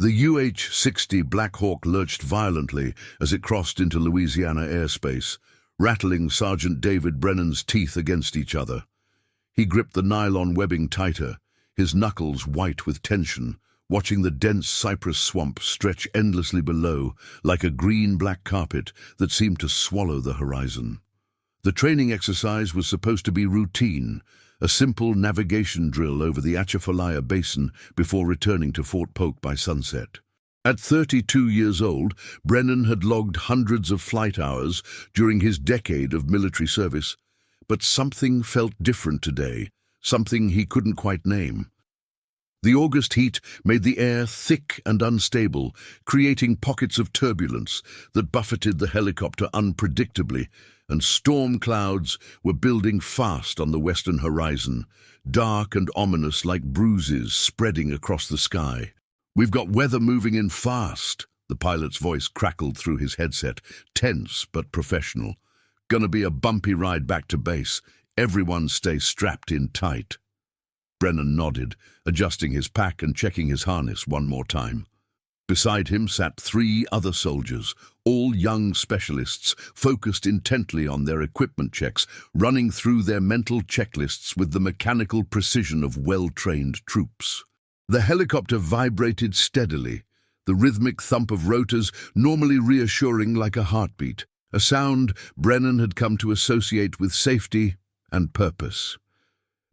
The UH-60 Black Hawk lurched violently as it crossed into Louisiana airspace, rattling Sergeant David Brennan's teeth against each other. He gripped the nylon webbing tighter, his knuckles white with tension, watching the dense cypress swamp stretch endlessly below like a green-black carpet that seemed to swallow the horizon. The training exercise was supposed to be routine, a simple navigation drill over the Atchafalaya Basin before returning to Fort Polk by sunset. At 32 years old, Brennan had logged hundreds of flight hours during his decade of military service, but something felt different today, something he couldn't quite name. The August heat made the air thick and unstable, creating pockets of turbulence that buffeted the helicopter unpredictably, and storm clouds were building fast on the western horizon, dark and ominous like bruises spreading across the sky. "We've got weather moving in fast," the pilot's voice crackled through his headset, tense but professional. "Gonna be a bumpy ride back to base. Everyone stay strapped in tight." Brennan nodded, adjusting his pack and checking his harness one more time. Beside him sat 3 other soldiers, all young specialists, focused intently on their equipment checks, running through their mental checklists with the mechanical precision of well-trained troops. The helicopter vibrated steadily, the rhythmic thump of rotors normally reassuring like a heartbeat, a sound Brennan had come to associate with safety and purpose.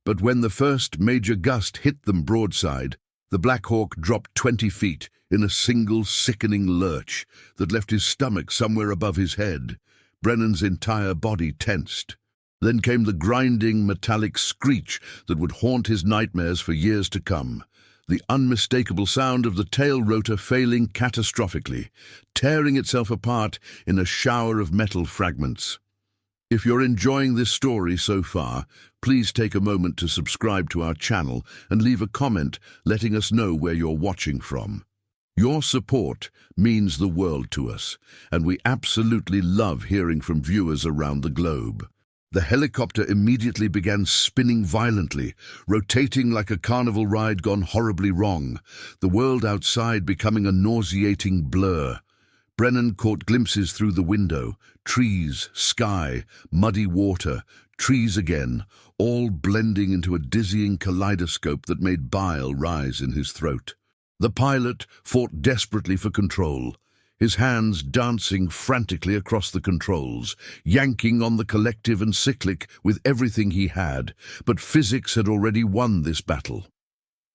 But when the first major gust hit them broadside, the Black Hawk dropped 20 feet in a single sickening lurch that left his stomach somewhere above his head. Brennan's entire body tensed. Then came the grinding metallic screech that would haunt his nightmares for years to come. The unmistakable sound of the tail rotor failing catastrophically, tearing itself apart in a shower of metal fragments. If you're enjoying this story so far, please take a moment to subscribe to our channel and leave a comment letting us know where you're watching from. Your support means the world to us, and we absolutely love hearing from viewers around the globe. The helicopter immediately began spinning violently, rotating like a carnival ride gone horribly wrong, the world outside becoming a nauseating blur. Brennan caught glimpses through the window, trees, sky, muddy water, trees again, all blending into a dizzying kaleidoscope that made bile rise in his throat. The pilot fought desperately for control, his hands dancing frantically across the controls, yanking on the collective and cyclic with everything he had, but physics had already won this battle.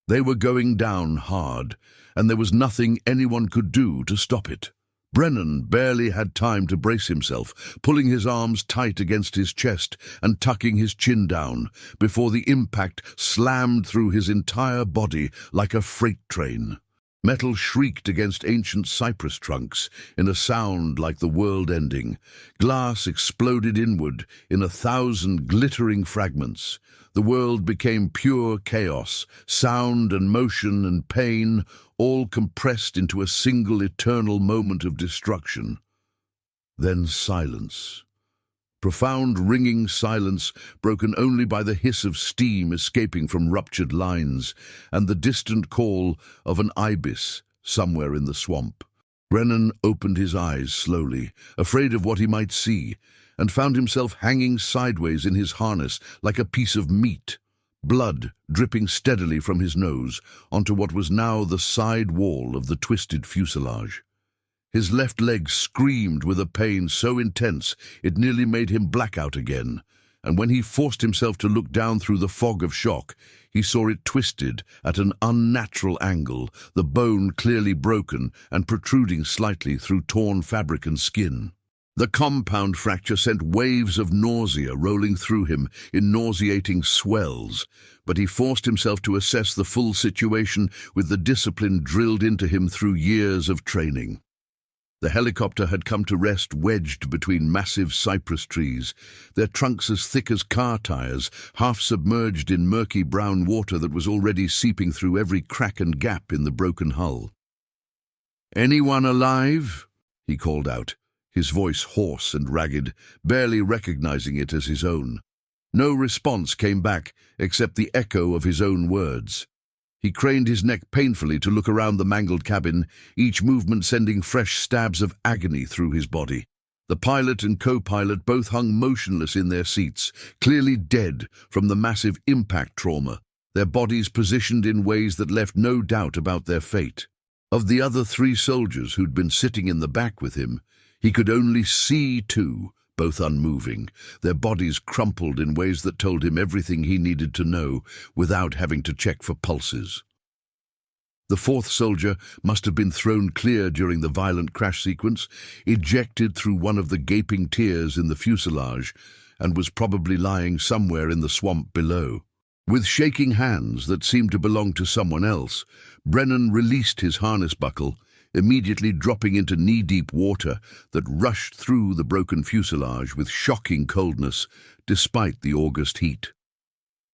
They were going down hard, and there was nothing anyone could do to stop it. Brennan barely had time to brace himself, pulling his arms tight against his chest and tucking his chin down, before the impact slammed through his entire body like a freight train. Metal shrieked against ancient cypress trunks in a sound like the world ending. Glass exploded inward in 1,000 glittering fragments. The world became pure chaos, sound and motion and pain, all compressed into a single eternal moment of destruction. Then silence. Profound ringing silence broken only by the hiss of steam escaping from ruptured lines and the distant call of an ibis somewhere in the swamp. Brennan opened his eyes slowly, afraid of what he might see, and found himself hanging sideways in his harness like a piece of meat, blood dripping steadily from his nose onto what was now the side wall of the twisted fuselage. His left leg screamed with a pain so intense it nearly made him black out again, and when he forced himself to look down through the fog of shock, he saw it twisted at an unnatural angle, the bone clearly broken and protruding slightly through torn fabric and skin. The compound fracture sent waves of nausea rolling through him in nauseating swells, but he forced himself to assess the full situation with the discipline drilled into him through years of training. The helicopter had come to rest wedged between massive cypress trees, their trunks as thick as car tires, half submerged in murky brown water that was already seeping through every crack and gap in the broken hull. "Anyone alive?" he called out, his voice hoarse and ragged, barely recognizing it as his own. No response came back except the echo of his own words. He craned his neck painfully to look around the mangled cabin, each movement sending fresh stabs of agony through his body. The pilot and co-pilot both hung motionless in their seats, clearly dead from the massive impact trauma, their bodies positioned in ways that left no doubt about their fate. Of the other 3 soldiers who'd been sitting in the back with him, he could only see 2, both unmoving, their bodies crumpled in ways that told him everything he needed to know without having to check for pulses. The 4th soldier must have been thrown clear during the violent crash sequence, ejected through one of the gaping tears in the fuselage, and was probably lying somewhere in the swamp below. With shaking hands that seemed to belong to someone else, Brennan released his harness buckle, immediately dropping into knee-deep water that rushed through the broken fuselage with shocking coldness despite the August heat.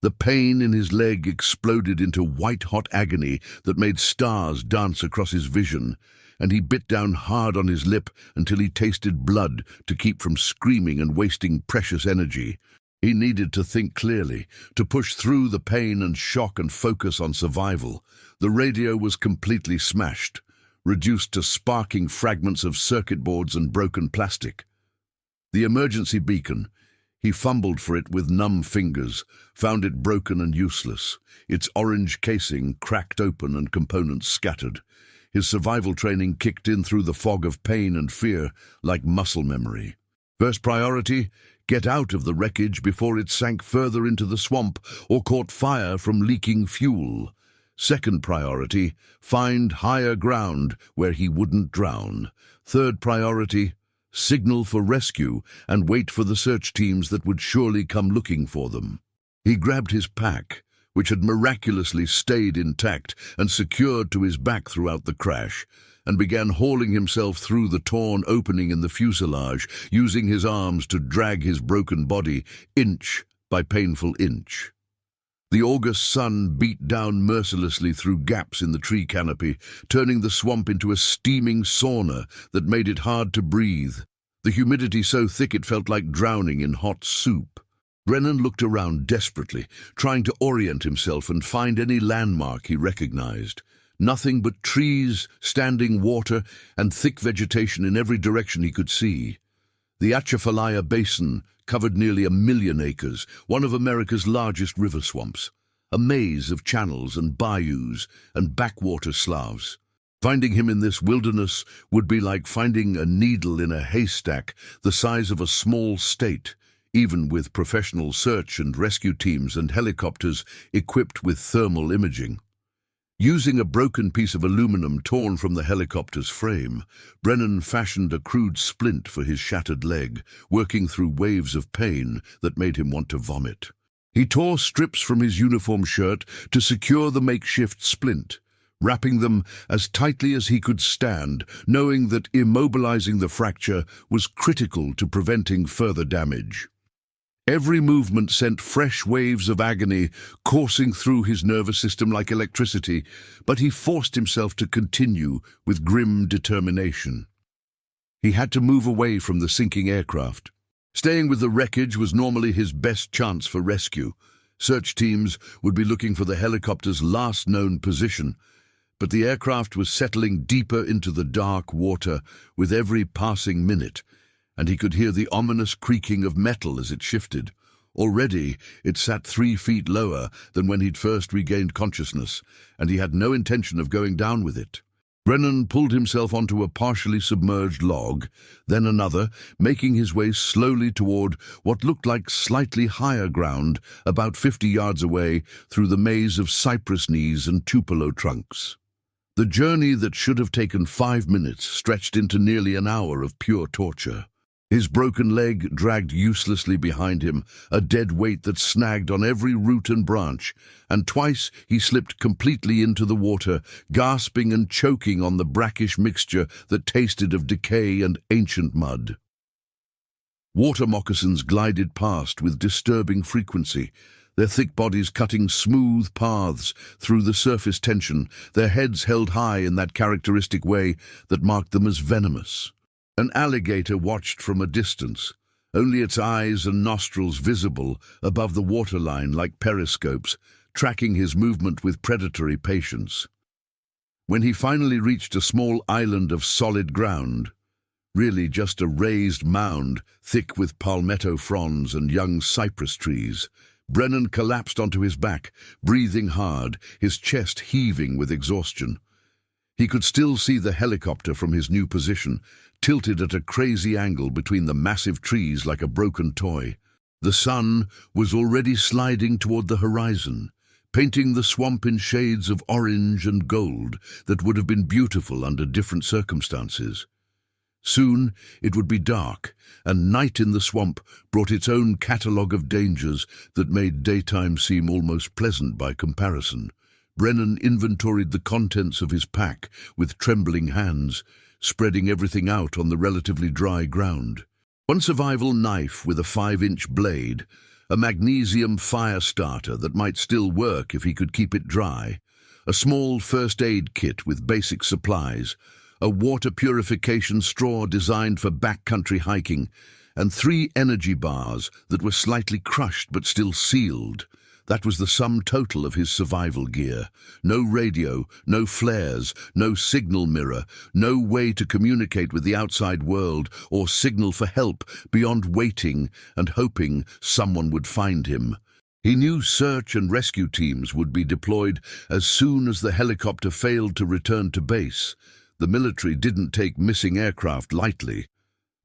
The pain in his leg exploded into white-hot agony that made stars dance across his vision, and he bit down hard on his lip until he tasted blood to keep from screaming and wasting precious energy. He needed to think clearly, to push through the pain and shock and focus on survival. The radio was completely smashed, reduced to sparking fragments of circuit boards and broken plastic. The emergency beacon, he fumbled for it with numb fingers, found it broken and useless, its orange casing cracked open and components scattered. His survival training kicked in through the fog of pain and fear like muscle memory. First priority, get out of the wreckage before it sank further into the swamp or caught fire from leaking fuel. Second priority, find higher ground where he wouldn't drown. Third priority, signal for rescue and wait for the search teams that would surely come looking for them. He grabbed his pack, which had miraculously stayed intact and secured to his back throughout the crash, and began hauling himself through the torn opening in the fuselage, using his arms to drag his broken body inch by painful inch. The August sun beat down mercilessly through gaps in the tree canopy, turning the swamp into a steaming sauna that made it hard to breathe, the humidity so thick it felt like drowning in hot soup. Brennan looked around desperately, trying to orient himself and find any landmark he recognized. Nothing but trees, standing water, and thick vegetation in every direction he could see. The Atchafalaya Basin covered nearly 1 million acres, one of America's largest river swamps, a maze of channels and bayous and backwater sloughs. Finding him in this wilderness would be like finding a needle in a haystack the size of a small state, even with professional search and rescue teams and helicopters equipped with thermal imaging. Using a broken piece of aluminum torn from the helicopter's frame, Brennan fashioned a crude splint for his shattered leg, working through waves of pain that made him want to vomit. He tore strips from his uniform shirt to secure the makeshift splint, wrapping them as tightly as he could stand, knowing that immobilizing the fracture was critical to preventing further damage. Every movement sent fresh waves of agony coursing through his nervous system like electricity, but he forced himself to continue with grim determination. He had to move away from the sinking aircraft. Staying with the wreckage was normally his best chance for rescue. Search teams would be looking for the helicopter's last known position, but the aircraft was settling deeper into the dark water with every passing minute, and he could hear the ominous creaking of metal as it shifted. Already, it sat 3 feet lower than when he'd first regained consciousness, and he had no intention of going down with it. Brennan pulled himself onto a partially submerged log, then another, making his way slowly toward what looked like slightly higher ground about 50 yards away through the maze of cypress knees and tupelo trunks. The journey that should have taken 5 minutes stretched into nearly an hour of pure torture. His broken leg dragged uselessly behind him, a dead weight that snagged on every root and branch, and twice he slipped completely into the water, gasping and choking on the brackish mixture that tasted of decay and ancient mud. Water moccasins glided past with disturbing frequency, their thick bodies cutting smooth paths through the surface tension, their heads held high in that characteristic way that marked them as venomous. An alligator watched from a distance, only its eyes and nostrils visible above the waterline like periscopes, tracking his movement with predatory patience. When he finally reached a small island of solid ground, really just a raised mound thick with palmetto fronds and young cypress trees, Brennan collapsed onto his back, breathing hard, his chest heaving with exhaustion. He could still see the helicopter from his new position, tilted at a crazy angle between the massive trees like a broken toy. The sun was already sliding toward the horizon, painting the swamp in shades of orange and gold that would have been beautiful under different circumstances. Soon it would be dark, and night in the swamp brought its own catalogue of dangers that made daytime seem almost pleasant by comparison. Brennan inventoried the contents of his pack with trembling hands, spreading everything out on the relatively dry ground. One survival knife with a 5-inch blade, a magnesium fire starter that might still work if he could keep it dry, a small first aid kit with basic supplies, a water purification straw designed for backcountry hiking, and 3 energy bars that were slightly crushed but still sealed. That was the sum total of his survival gear. No radio, no flares, no signal mirror, no way to communicate with the outside world or signal for help beyond waiting and hoping someone would find him. He knew search and rescue teams would be deployed as soon as the helicopter failed to return to base. The military didn't take missing aircraft lightly.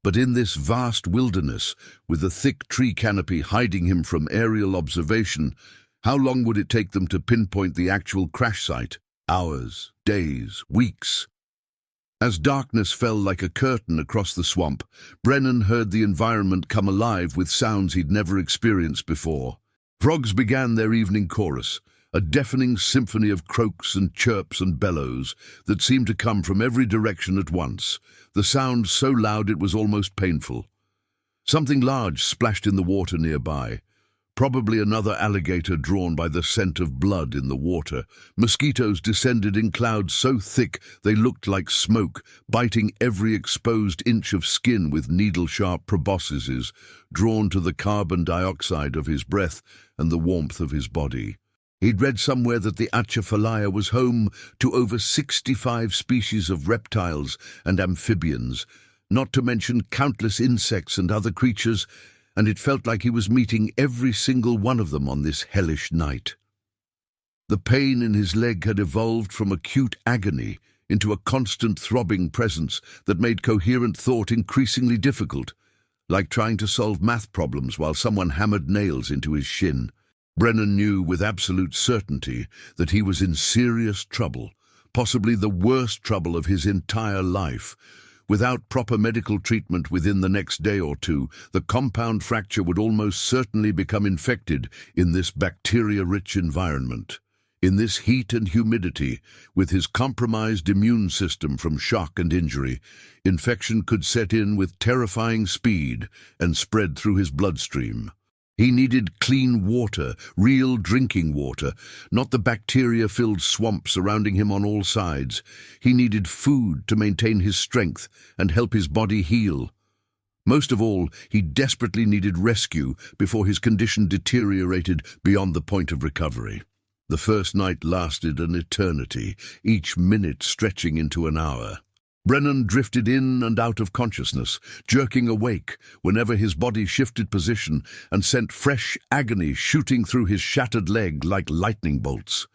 But in this vast wilderness, with a thick tree canopy hiding him from aerial observation, how long would it take them to pinpoint the actual crash site? Hours, days, weeks. As darkness fell like a curtain across the swamp, Brennan heard the environment come alive with sounds he'd never experienced before. Frogs began their evening chorus, a deafening symphony of croaks and chirps and bellows that seemed to come from every direction at once, the sound so loud it was almost painful. Something large splashed in the water nearby, probably another alligator drawn by the scent of blood in the water. Mosquitoes descended in clouds so thick they looked like smoke, biting every exposed inch of skin with needle-sharp proboscises, drawn to the carbon dioxide of his breath and the warmth of his body. He'd read somewhere that the Atchafalaya was home to over 65 species of reptiles and amphibians, not to mention countless insects and other creatures, and it felt like he was meeting every single one of them on this hellish night. The pain in his leg had evolved from acute agony into a constant throbbing presence that made coherent thought increasingly difficult, like trying to solve math problems while someone hammered nails into his shin. Brennan knew with absolute certainty that he was in serious trouble, possibly the worst trouble of his entire life. Without proper medical treatment within the next day or two, the compound fracture would almost certainly become infected in this bacteria-rich environment. In this heat and humidity, with his compromised immune system from shock and injury, infection could set in with terrifying speed and spread through his bloodstream. He needed clean water, real drinking water, not the bacteria-filled swamp surrounding him on all sides. He needed food to maintain his strength and help his body heal. Most of all, he desperately needed rescue before his condition deteriorated beyond the point of recovery. The first night lasted an eternity, each minute stretching into an hour. Brennan drifted in and out of consciousness, jerking awake whenever his body shifted position and sent fresh agony shooting through his shattered leg like lightning bolts.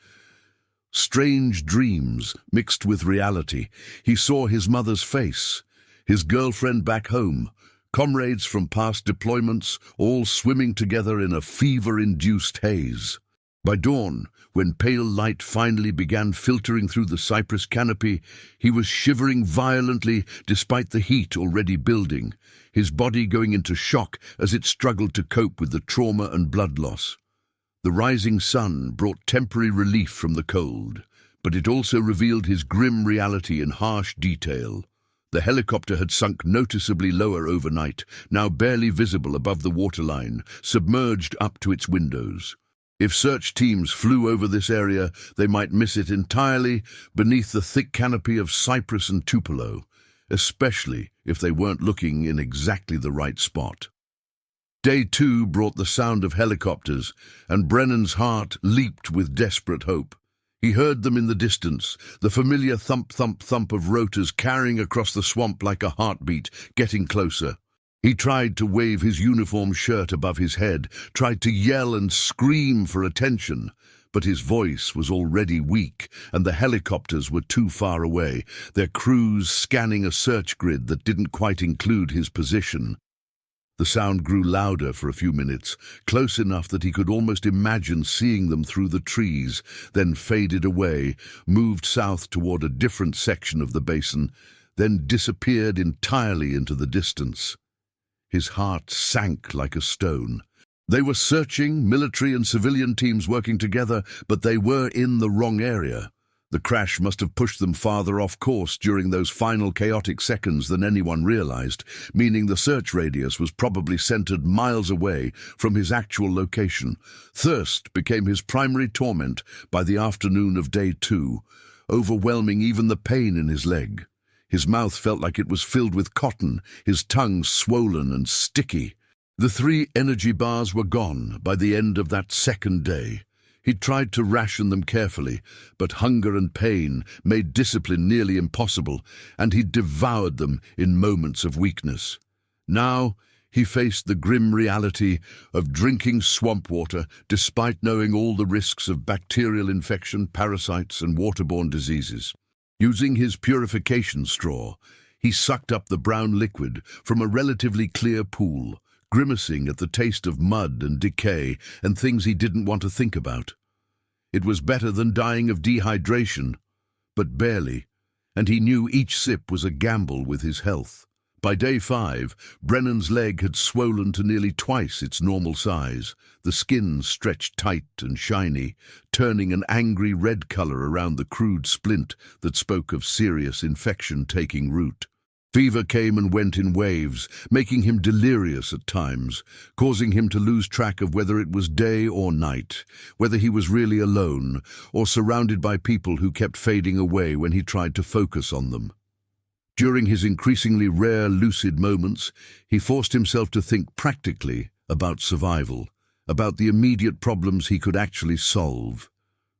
Strange dreams mixed with reality. He saw his mother's face, his girlfriend back home, comrades from past deployments, all swimming together in a fever-induced haze. By dawn, when pale light finally began filtering through the cypress canopy, he was shivering violently despite the heat already building, his body going into shock as it struggled to cope with the trauma and blood loss. The rising sun brought temporary relief from the cold, but it also revealed his grim reality in harsh detail. The helicopter had sunk noticeably lower overnight, now barely visible above the waterline, submerged up to its windows. If search teams flew over this area, they might miss it entirely beneath the thick canopy of cypress and tupelo, especially if they weren't looking in exactly the right spot. Day 2 brought the sound of helicopters, and Brennan's heart leaped with desperate hope. He heard them in the distance, the familiar thump, thump, thump of rotors carrying across the swamp like a heartbeat, getting closer. He tried to wave his uniform shirt above his head, tried to yell and scream for attention, but his voice was already weak, and the helicopters were too far away, their crews scanning a search grid that didn't quite include his position. The sound grew louder for a few minutes, close enough that he could almost imagine seeing them through the trees, then faded away, moved south toward a different section of the basin, then disappeared entirely into the distance. His heart sank like a stone. They were searching, military and civilian teams working together, but they were in the wrong area. The crash must have pushed them farther off course during those final chaotic seconds than anyone realized, meaning the search radius was probably centered miles away from his actual location. Thirst became his primary torment by the afternoon of day 2, overwhelming even the pain in his leg. His mouth felt like it was filled with cotton, his tongue swollen and sticky. The 3 energy bars were gone by the end of that second day. He tried to ration them carefully, but hunger and pain made discipline nearly impossible, and he devoured them in moments of weakness. Now he faced the grim reality of drinking swamp water despite knowing all the risks of bacterial infection, parasites, and waterborne diseases. Using his purification straw, he sucked up the brown liquid from a relatively clear pool, grimacing at the taste of mud and decay and things he didn't want to think about. It was better than dying of dehydration, but barely, and he knew each sip was a gamble with his health. By day 5, Brennan's leg had swollen to nearly twice its normal size, the skin stretched tight and shiny, turning an angry red color around the crude splint that spoke of serious infection taking root. Fever came and went in waves, making him delirious at times, causing him to lose track of whether it was day or night, whether he was really alone, or surrounded by people who kept fading away when he tried to focus on them. During his increasingly rare lucid moments, he forced himself to think practically about survival, about the immediate problems he could actually solve.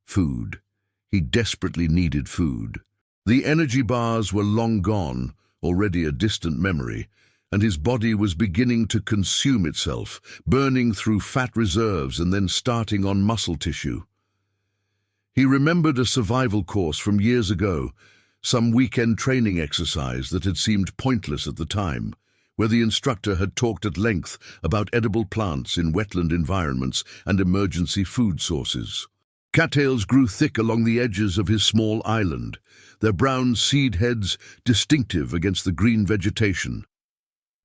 Food. He desperately needed food. The energy bars were long gone, already a distant memory, and his body was beginning to consume itself, burning through fat reserves and then starting on muscle tissue. He remembered a survival course from years ago, some weekend training exercise that had seemed pointless at the time, where the instructor had talked at length about edible plants in wetland environments and emergency food sources. Cattails grew thick along the edges of his small island, their brown seed heads distinctive against the green vegetation.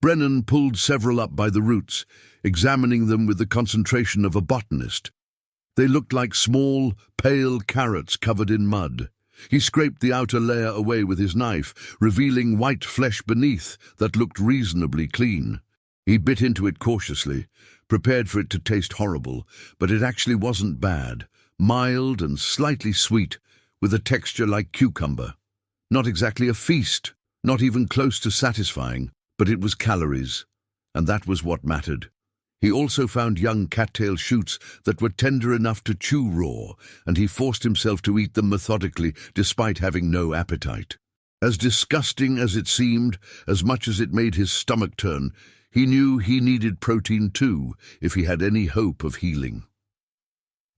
Brennan pulled several up by the roots, examining them with the concentration of a botanist. They looked like small, pale carrots covered in mud. He scraped the outer layer away with his knife, revealing white flesh beneath that looked reasonably clean. He bit into it cautiously, prepared for it to taste horrible, but it actually wasn't bad. Mild and slightly sweet, with a texture like cucumber. Not exactly a feast, not even close to satisfying, but it was calories, and that was what mattered. He also found young cattail shoots that were tender enough to chew raw, and he forced himself to eat them methodically despite having no appetite. As disgusting as it seemed, as much as it made his stomach turn, he knew he needed protein too if he had any hope of healing.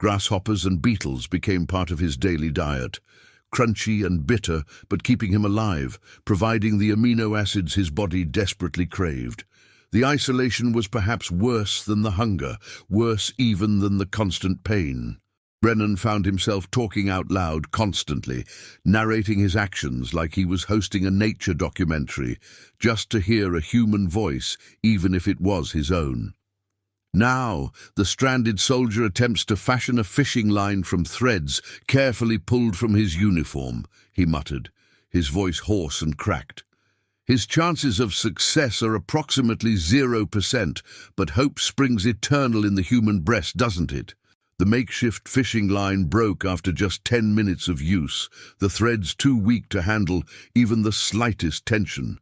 Grasshoppers and beetles became part of his daily diet, crunchy and bitter but keeping him alive, providing the amino acids his body desperately craved. The isolation was perhaps worse than the hunger, worse even than the constant pain. Brennan found himself talking out loud constantly, narrating his actions like he was hosting a nature documentary, just to hear a human voice, even if it was his own. Now, the stranded soldier attempts to fashion a fishing line from threads carefully pulled from his uniform, he muttered, his voice hoarse and cracked. His chances of success are approximately 0%, but hope springs eternal in the human breast, doesn't it? The makeshift fishing line broke after just 10 minutes of use, the threads too weak to handle even the slightest tension.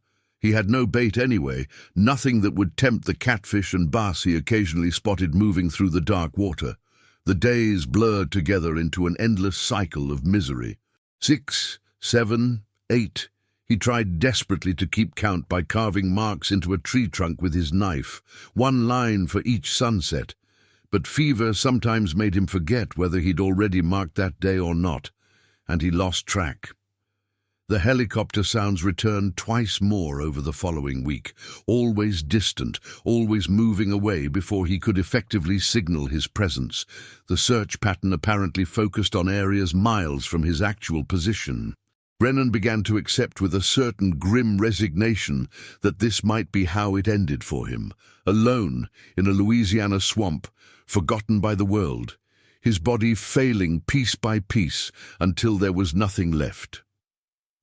He had no bait anyway, nothing that would tempt the catfish and bass he occasionally spotted moving through the dark water. The days blurred together into an endless cycle of misery. 6, 7, 8. He tried desperately to keep count by carving marks into a tree trunk with his knife, one line for each sunset. But fever sometimes made him forget whether he'd already marked that day or not, and he lost track. The helicopter sounds returned twice more over the following week, always distant, always moving away before he could effectively signal his presence. The search pattern apparently focused on areas miles from his actual position. Brennan began to accept with a certain grim resignation that this might be how it ended for him, alone in a Louisiana swamp, forgotten by the world, his body failing piece by piece until there was nothing left.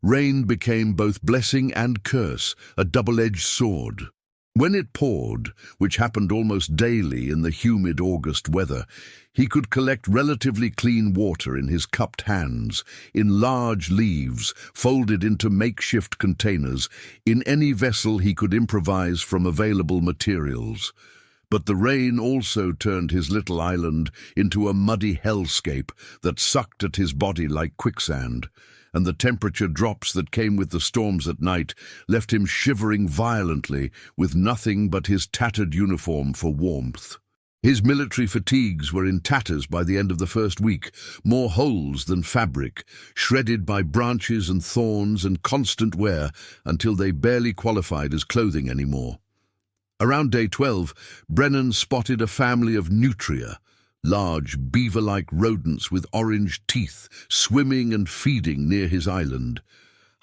Rain became both blessing and curse, a double-edged sword. When it poured, which happened almost daily in the humid August weather, he could collect relatively clean water in his cupped hands, in large leaves folded into makeshift containers, in any vessel he could improvise from available materials. But the rain also turned his little island into a muddy hellscape that sucked at his body like quicksand, and the temperature drops that came with the storms at night left him shivering violently with nothing but his tattered uniform for warmth. His military fatigues were in tatters by the end of the first week, more holes than fabric, shredded by branches and thorns and constant wear until they barely qualified as clothing anymore. Around day 12, Brennan spotted a family of nutria, large, beaver-like rodents with orange teeth, swimming and feeding near his island.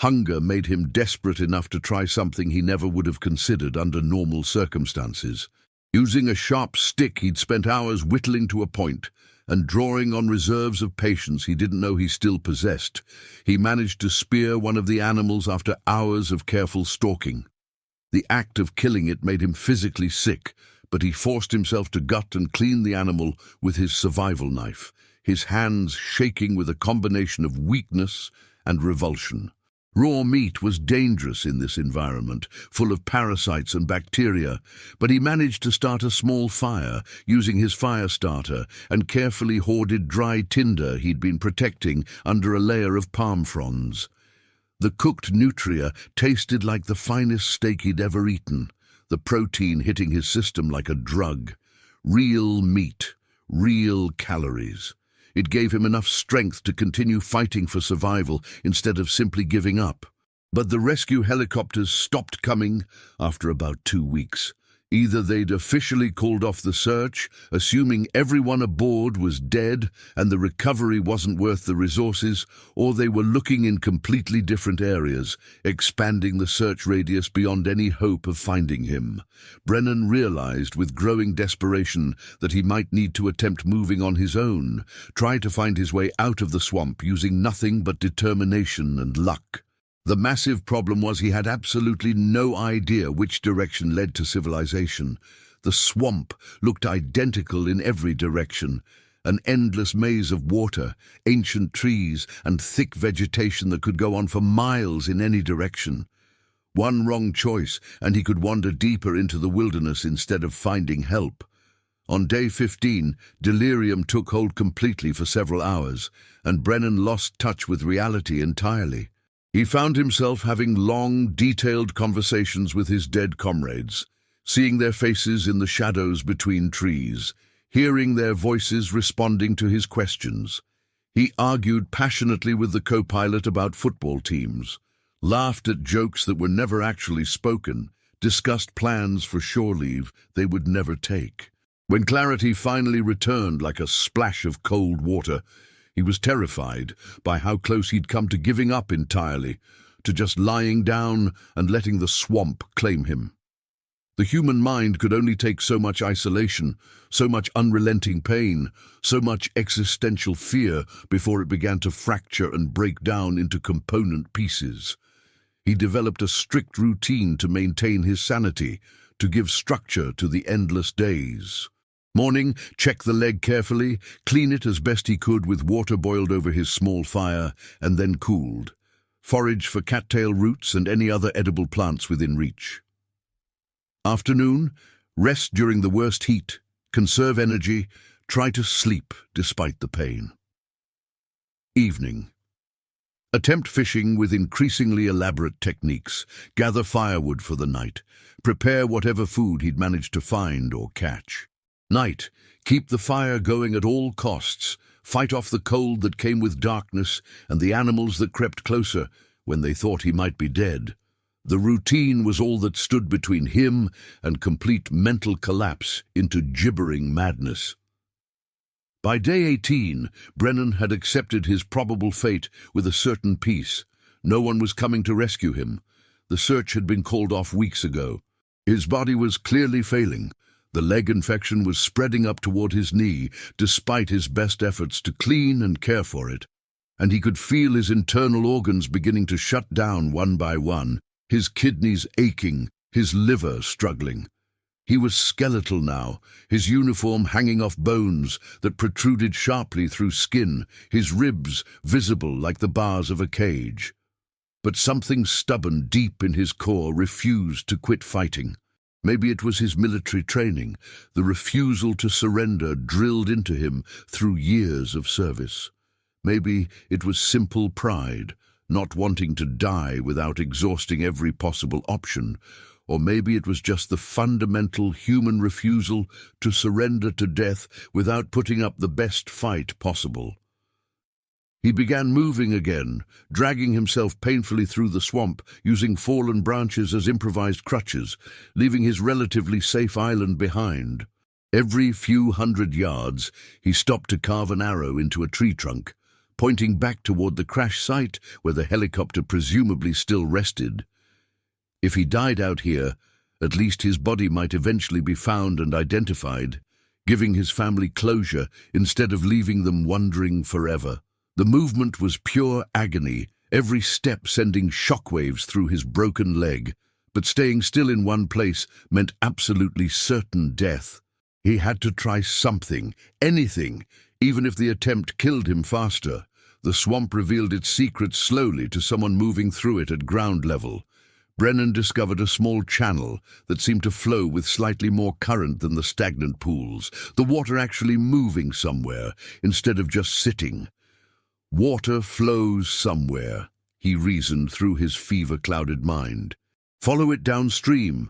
Hunger made him desperate enough to try something he never would have considered under normal circumstances. Using a sharp stick he'd spent hours whittling to a point, and drawing on reserves of patience he didn't know he still possessed, he managed to spear one of the animals after hours of careful stalking. The act of killing it made him physically sick, but he forced himself to gut and clean the animal with his survival knife, his hands shaking with a combination of weakness and revulsion. Raw meat was dangerous in this environment, full of parasites and bacteria, but he managed to start a small fire using his fire starter and carefully hoarded dry tinder he'd been protecting under a layer of palm fronds. The cooked nutria tasted like the finest steak he'd ever eaten, the protein hitting his system like a drug. Real meat, real calories. It gave him enough strength to continue fighting for survival instead of simply giving up. But the rescue helicopters stopped coming after about 2 weeks. Either they'd officially called off the search, assuming everyone aboard was dead and the recovery wasn't worth the resources, or they were looking in completely different areas, expanding the search radius beyond any hope of finding him. Brennan realized with growing desperation that he might need to attempt moving on his own, try to find his way out of the swamp using nothing but determination and luck. The massive problem was he had absolutely no idea which direction led to civilization. The swamp looked identical in every direction, an endless maze of water, ancient trees, and thick vegetation that could go on for miles in any direction. One wrong choice, and he could wander deeper into the wilderness instead of finding help. On day 15, delirium took hold completely for several hours, and Brennan lost touch with reality entirely. He found himself having long, detailed conversations with his dead comrades, seeing their faces in the shadows between trees, hearing their voices responding to his questions. He argued passionately with the co-pilot about football teams, laughed at jokes that were never actually spoken, discussed plans for shore leave they would never take. When clarity finally returned like a splash of cold water, he was terrified by how close he'd come to giving up entirely, to just lying down and letting the swamp claim him. The human mind could only take so much isolation, so much unrelenting pain, so much existential fear before it began to fracture and break down into component pieces. He developed a strict routine to maintain his sanity, to give structure to the endless days. Morning, check the leg carefully, clean it as best he could with water boiled over his small fire, and then cooled. forage for cattail roots and any other edible plants within reach. Afternoon, rest during the worst heat, conserve energy, try to sleep despite the pain. Evening. Attempt fishing with increasingly elaborate techniques, gather firewood for the night, prepare whatever food he'd managed to find or catch. Night. Keep the fire going at all costs, fight off the cold that came with darkness and the animals that crept closer when they thought he might be dead. The routine was all that stood between him and complete mental collapse into gibbering madness. By day 18, Brennan had accepted his probable fate with a certain peace. No one was coming to rescue him. The search had been called off weeks ago. His body was clearly failing. The leg infection was spreading up toward his knee, despite his best efforts to clean and care for it. And he could feel his internal organs beginning to shut down one by one, his kidneys aching, his liver struggling. He was skeletal now, his uniform hanging off bones that protruded sharply through skin, his ribs visible like the bars of a cage. But something stubborn deep in his core refused to quit fighting. Maybe it was his military training, the refusal to surrender drilled into him through years of service. Maybe it was simple pride, not wanting to die without exhausting every possible option. Or maybe it was just the fundamental human refusal to surrender to death without putting up the best fight possible. He began moving again, dragging himself painfully through the swamp, using fallen branches as improvised crutches, leaving his relatively safe island behind. Every few hundred yards, he stopped to carve an arrow into a tree trunk, pointing back toward the crash site where the helicopter presumably still rested. If he died out here, at least his body might eventually be found and identified, giving his family closure instead of leaving them wondering forever. The movement was pure agony, every step sending shockwaves through his broken leg, but staying still in one place meant absolutely certain death. He had to try something, anything, even if the attempt killed him faster. The swamp revealed its secrets slowly to someone moving through it at ground level. Brennan discovered a small channel that seemed to flow with slightly more current than the stagnant pools, the water actually moving somewhere instead of just sitting. Water flows somewhere, he reasoned through his fever-clouded mind. Follow it downstream,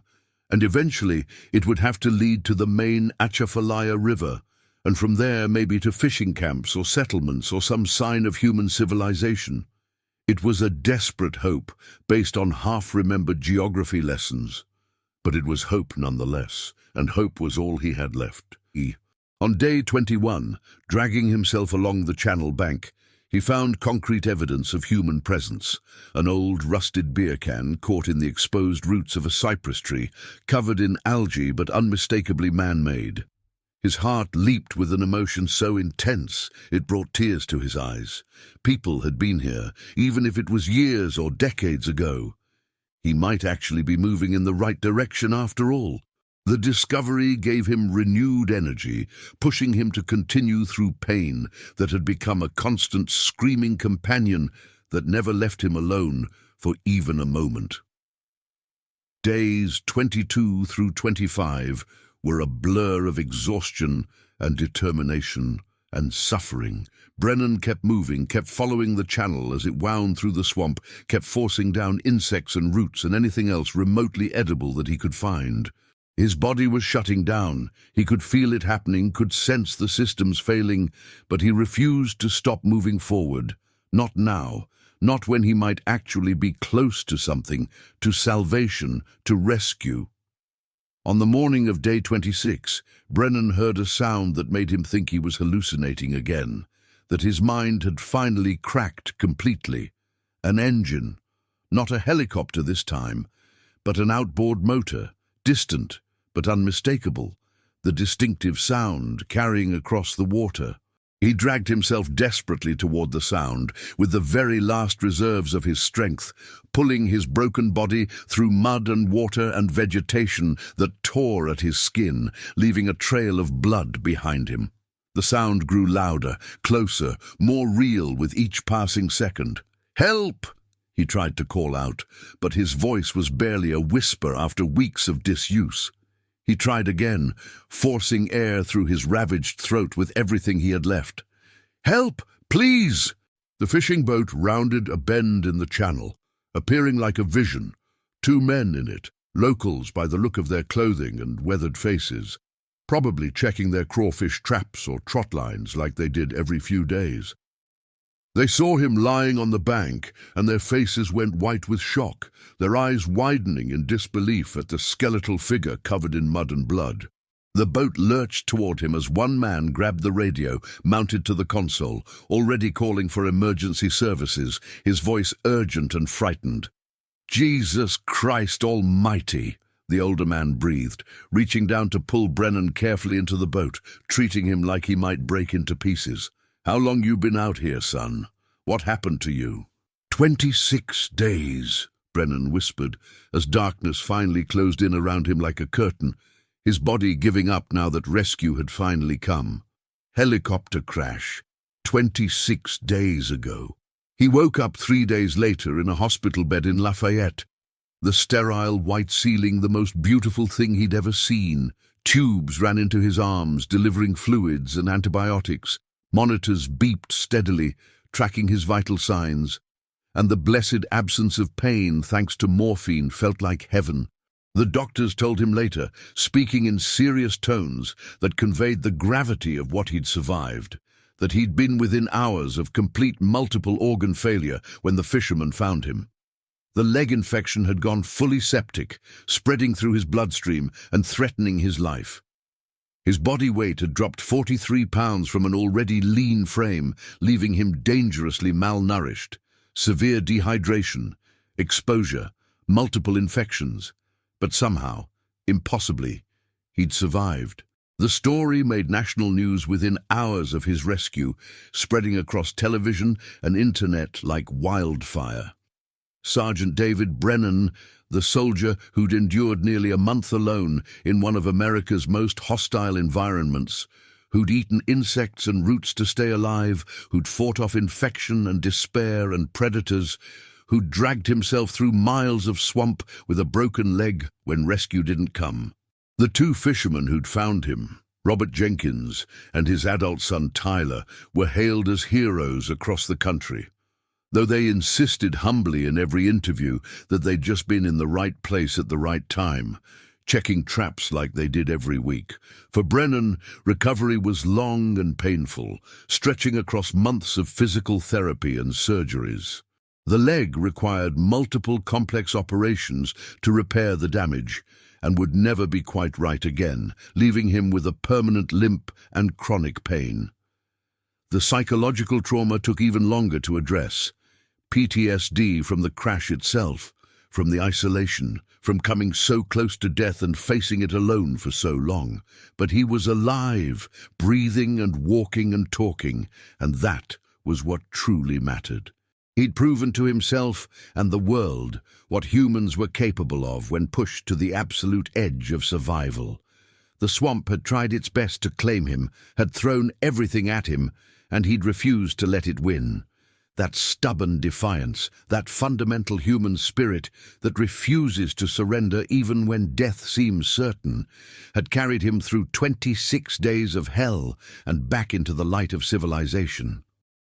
and eventually it would have to lead to the main Atchafalaya River, and from there maybe to fishing camps or settlements or some sign of human civilization. It was a desperate hope, based on half-remembered geography lessons. But it was hope nonetheless, and hope was all he had left. On day 21, dragging himself along the channel bank, he found concrete evidence of human presence, an old rusted beer can caught in the exposed roots of a cypress tree, covered in algae but unmistakably man-made. His heart leaped with an emotion so intense it brought tears to his eyes. People had been here, even if it was years or decades ago. He might actually be moving in the right direction after all. The discovery gave him renewed energy, pushing him to continue through pain that had become a constant screaming companion that never left him alone for even a moment. Days 22 through 25 were a blur of exhaustion and determination and suffering. Brennan kept moving, kept following the channel as it wound through the swamp, kept forcing down insects and roots and anything else remotely edible that he could find. His body was shutting down. He could feel it happening, could sense the systems failing, but he refused to stop moving forward. Not now. Not when he might actually be close to something, to salvation, to rescue. On the morning of day 26, Brennan heard a sound that made him think he was hallucinating again, that his mind had finally cracked completely. An engine. Not a helicopter this time, but an outboard motor, distant but unmistakable, the distinctive sound carrying across the water. He dragged himself desperately toward the sound, with the very last reserves of his strength, pulling his broken body through mud and water and vegetation that tore at his skin, leaving a trail of blood behind him. The sound grew louder, closer, more real with each passing second. "Help!" He tried to call out, but his voice was barely a whisper after weeks of disuse. He tried again, forcing air through his ravaged throat with everything he had left. "Help, please!" The fishing boat rounded a bend in the channel, appearing like a vision. 2 men in it, locals by the look of their clothing and weathered faces, probably checking their crawfish traps or trot lines like they did every few days. They saw him lying on the bank, and their faces went white with shock, their eyes widening in disbelief at the skeletal figure covered in mud and blood. The boat lurched toward him as one man grabbed the radio, mounted to the console, already calling for emergency services, his voice urgent and frightened. "Jesus Christ Almighty!" the older man breathed, reaching down to pull Brennan carefully into the boat, treating him like he might break into pieces. "How long you been out here, son? What happened to you?" 26 days, Brennan whispered, as darkness finally closed in around him like a curtain, his body giving up now that rescue had finally come. Helicopter crash, 26 days ago. He woke up 3 days later in a hospital bed in Lafayette. The sterile white ceiling, the most beautiful thing he'd ever seen. Tubes ran into his arms, delivering fluids and antibiotics. Monitors beeped steadily, tracking his vital signs. And the blessed absence of pain, thanks to morphine, felt like heaven. The doctors told him later, speaking in serious tones that conveyed the gravity of what he'd survived, that he'd been within hours of complete multiple organ failure when the fishermen found him. The leg infection had gone fully septic, spreading through his bloodstream and threatening his life. His body weight had dropped 43 pounds from an already lean frame, leaving him dangerously malnourished. Severe dehydration, exposure, multiple infections. But somehow, impossibly, he'd survived. The story made national news within hours of his rescue, spreading across television and internet like wildfire. Sergeant David Brennan, the soldier who'd endured nearly a month alone in one of America's most hostile environments, who'd eaten insects and roots to stay alive, who'd fought off infection and despair and predators, who'd dragged himself through miles of swamp with a broken leg when rescue didn't come. The 2 fishermen who'd found him, Robert Jenkins and his adult son Tyler, were hailed as heroes across the country, though they insisted humbly in every interview that they'd just been in the right place at the right time, checking traps like they did every week. For Brennan, recovery was long and painful, stretching across months of physical therapy and surgeries. The leg required multiple complex operations to repair the damage, and would never be quite right again, leaving him with a permanent limp and chronic pain. The psychological trauma took even longer to address. PTSD from the crash itself, from the isolation, from coming so close to death and facing it alone for so long. But he was alive, breathing and walking and talking, and that was what truly mattered. He'd proven to himself and the world what humans were capable of when pushed to the absolute edge of survival. The swamp had tried its best to claim him, had thrown everything at him, and he'd refused to let it win. That stubborn defiance, that fundamental human spirit that refuses to surrender even when death seems certain, had carried him through 26 days of hell and back into the light of civilization.